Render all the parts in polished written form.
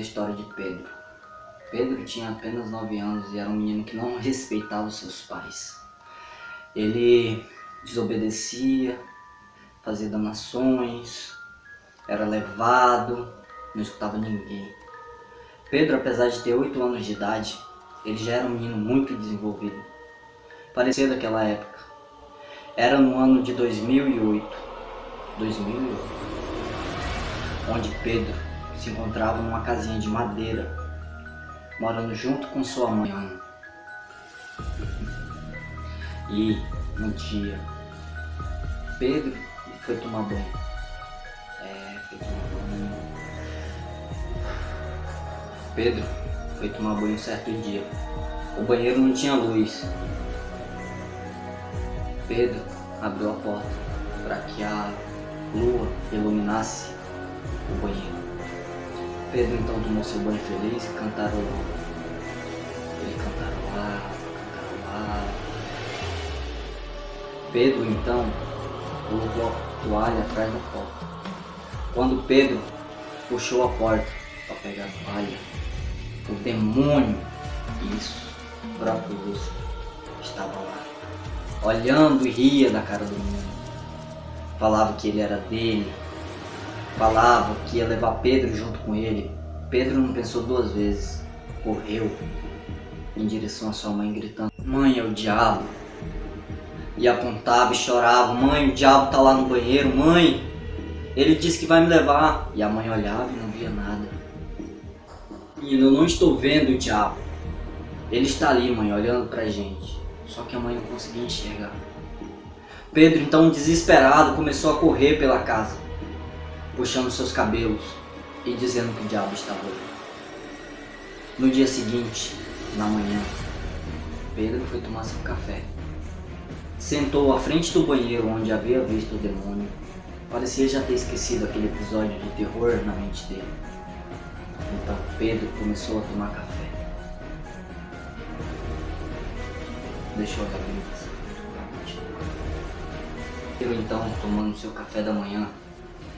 história de Pedro. Pedro tinha apenas 9 anos e era um menino que não respeitava os seus pais. Ele desobedecia, fazia danações, era levado, não escutava ninguém. Pedro, apesar de ter 8 anos de idade, ele já era um menino muito desenvolvido. Parecia daquela época. Era no ano de 2008, onde Pedro se encontrava numa casinha de madeira, morando junto com sua mãe, Ana. E um dia, Pedro foi tomar banho. Pedro foi tomar banho um certo dia. O banheiro não tinha luz. Pedro abriu a porta para que a lua iluminasse o banheiro. Pedro então tomou seu banho feliz e cantarolou. Ele cantarolava. Pedro então colocou a toalha atrás da porta. Quando Pedro puxou a porta para pegar a toalha, o demônio, isso, próprio Lúcio, estava lá, olhando e ria da cara do menino. Falava que ele era dele, falava que ia levar Pedro junto com ele. Pedro não pensou 2 vezes, correu em direção à sua mãe gritando: "Mãe, é o diabo!" E apontava e chorava: "Mãe, o diabo tá lá no banheiro, mãe! Ele disse que vai me levar." E a mãe olhava e não via nada. "Menino, eu não estou vendo o diabo. Ele está ali, mãe, olhando pra gente." Só que a mãe não conseguia enxergar. Pedro, então desesperado, começou a correr pela casa, puxando seus cabelos e dizendo que o diabo estava ali. No dia seguinte, na manhã, Pedro foi tomar seu café. Sentou à frente do banheiro onde havia visto o demônio. Parecia já ter esquecido aquele episódio de terror na mente dele. Então Pedro começou a tomar café. Deixa eu abrir isso. Pedro então, tomando seu café da manhã,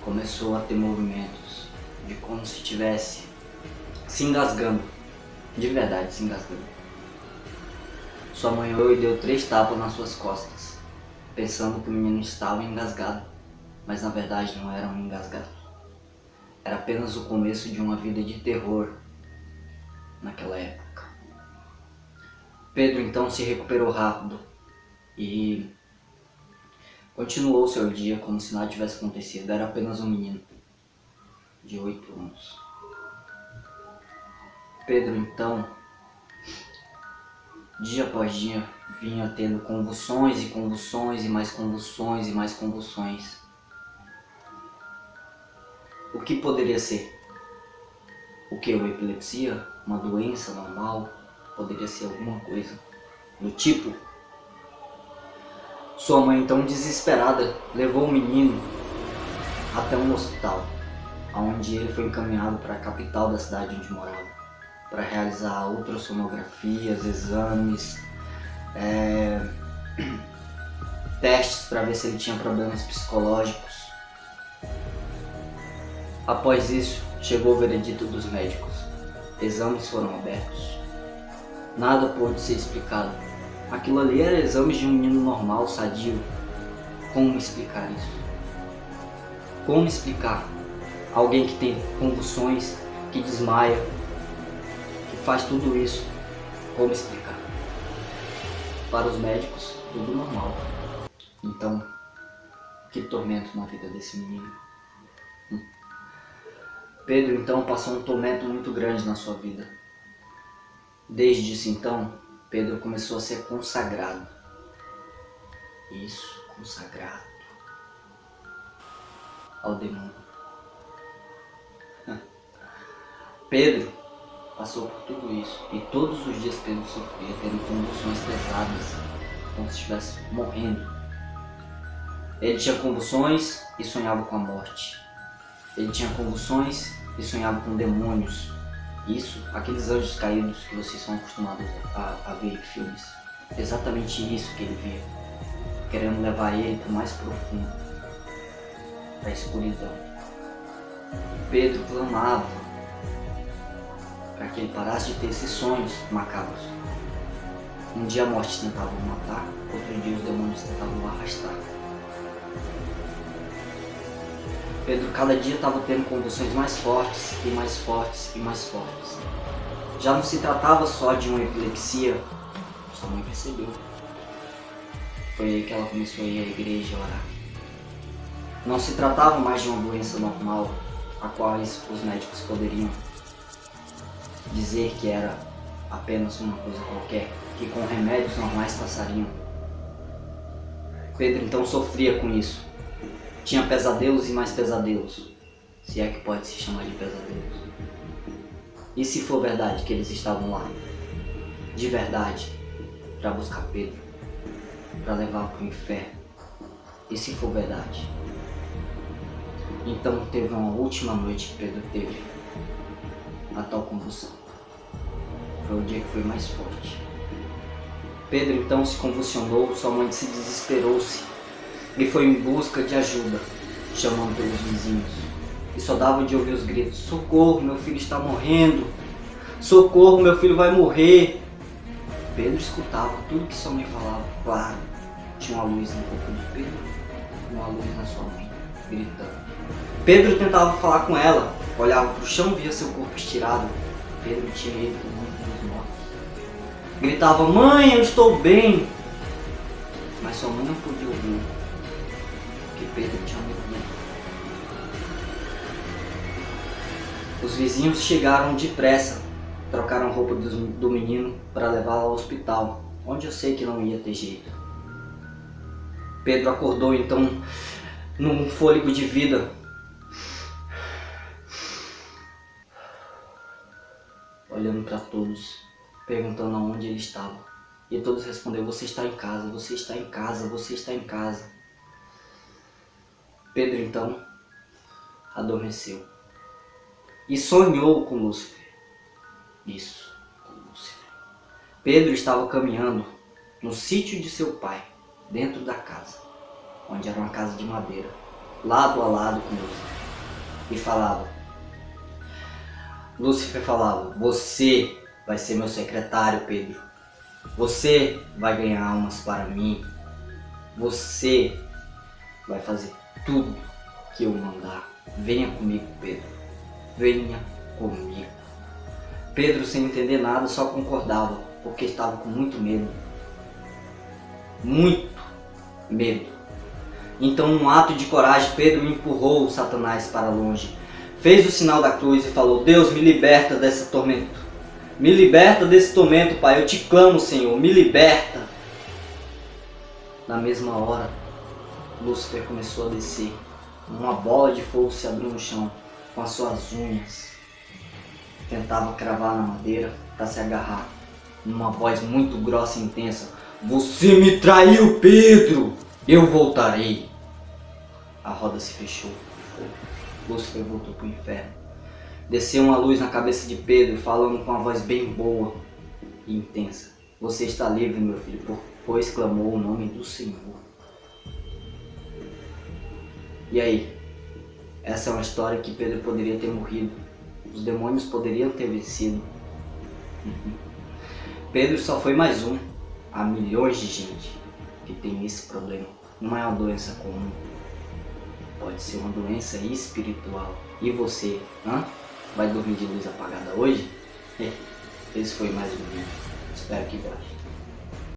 começou a ter movimentos de como se estivesse se engasgando. De verdade, se engasgando. Sua mãe olhou e deu 3 tapas nas suas costas, pensando que o menino estava engasgado, mas na verdade não era um engasgado. Era apenas o começo de uma vida de terror naquela época. Pedro então se recuperou rápido e continuou seu dia como se nada tivesse acontecido. Era apenas um menino de 8 anos. Pedro então, dia após dia, vinha tendo convulsões e convulsões e mais convulsões e mais convulsões. O que poderia ser? O que? Uma epilepsia? Uma doença normal? Poderia ser alguma coisa do tipo? Sua mãe, então desesperada, levou o menino até um hospital, onde ele foi encaminhado para a capital da cidade onde morava, para realizar ultrassonografias, exames, testes para ver se ele tinha problemas psicológicos. Após isso, chegou o veredito dos médicos. Exames foram abertos. Nada pôde ser explicado. Aquilo ali era exames de um menino normal, sadio. Como explicar isso? Como explicar alguém que tem convulsões, que desmaia, que faz tudo isso? Como explicar? Para os médicos, tudo normal. Então, que tormento na vida desse menino. Pedro então passou um tormento muito grande na sua vida. Desde isso então, Pedro começou a ser consagrado. Isso, consagrado ao demônio. Pedro passou por tudo isso e todos os dias Pedro sofria, tendo convulsões pesadas, como se estivesse morrendo. Ele tinha convulsões e sonhava com a morte. Ele tinha convulsões e sonhava com demônios. Isso, aqueles anjos caídos que vocês são acostumados a ver em filmes. Exatamente isso que ele via, querendo levar ele para o mais profundo, para a escuridão. Pedro clamava para que ele parasse de ter esses sonhos macabros. Um dia a morte tentava o matar, outro dia os demônios tentavam o arrastar. Pedro cada dia estava tendo convulsões mais fortes e mais fortes e mais fortes. Já não se tratava só de uma epilepsia, sua mãe percebeu. Foi aí que ela começou a ir à igreja e orar. Não se tratava mais de uma doença normal, a qual os médicos poderiam dizer que era apenas uma coisa qualquer, que com remédios normais passariam. Pedro então sofria com isso. Tinha pesadelos e mais pesadelos, se é que pode se chamar de pesadelos. E se for verdade que eles estavam lá, de verdade, para buscar Pedro, para levá-lo para o inferno? E se for verdade? Então teve uma última noite que Pedro teve a tal convulsão. Foi o dia que foi mais forte. Pedro então se convulsionou, sua mãe se desesperou-se e foi em busca de ajuda, chamando pelos vizinhos. E só dava de ouvir os gritos: socorro, meu filho está morrendo! Socorro, meu filho vai morrer! Pedro escutava tudo que sua mãe falava. Claro, tinha uma luz no corpo de Pedro e uma luz na sua mãe, gritando. Pedro tentava falar com ela, olhava para o chão, via seu corpo estirado. Pedro tinha ido do mundo dos mortos. Gritava: mãe, eu estou bem! Mas sua mãe não podia ouvir, porque Pedro tinha morrido. Os vizinhos chegaram depressa, trocaram roupa do menino para levá-lo ao hospital, onde eu sei que não ia ter jeito. Pedro acordou então num fôlego de vida. Olhando para todos, perguntando aonde ele estava. E todos responderam: você está em casa, você está em casa, você está em casa. Pedro então adormeceu e sonhou com Lúcifer. Isso, com Lúcifer. Pedro estava caminhando no sítio de seu pai, dentro da casa, onde era uma casa de madeira, lado a lado com Lúcifer. E Lúcifer falava: você vai ser meu secretário, Pedro. Você vai ganhar almas para mim. Você vai fazer tudo que eu mandar. Venha comigo, Pedro. Venha comigo. Pedro, sem entender nada, só concordava, porque estava com muito medo. Muito medo. Então, num ato de coragem, Pedro empurrou o Satanás para longe. Fez o sinal da cruz e falou: Deus, me liberta desse tormento. Me liberta desse tormento, Pai. Eu te clamo, Senhor. Me liberta. Na mesma hora, Lúcifer começou a descer. Uma bola de fogo se abriu no chão com as suas unhas. Tentava cravar na madeira para se agarrar. Numa voz muito grossa e intensa: você me traiu, Pedro! Eu voltarei. A roda se fechou. Lúcifer voltou para o inferno. Desceu uma luz na cabeça de Pedro, falando com uma voz bem boa e intensa: você está livre, meu filho, pois clamou o nome do Senhor. E aí? Essa é uma história que Pedro poderia ter morrido. Os demônios poderiam ter vencido. Pedro só foi mais um. Há milhões de gente que tem esse problema. Não é uma doença comum. Pode ser uma doença espiritual. E você, vai dormir de luz apagada hoje? Esse foi mais um vídeo. Espero que goste.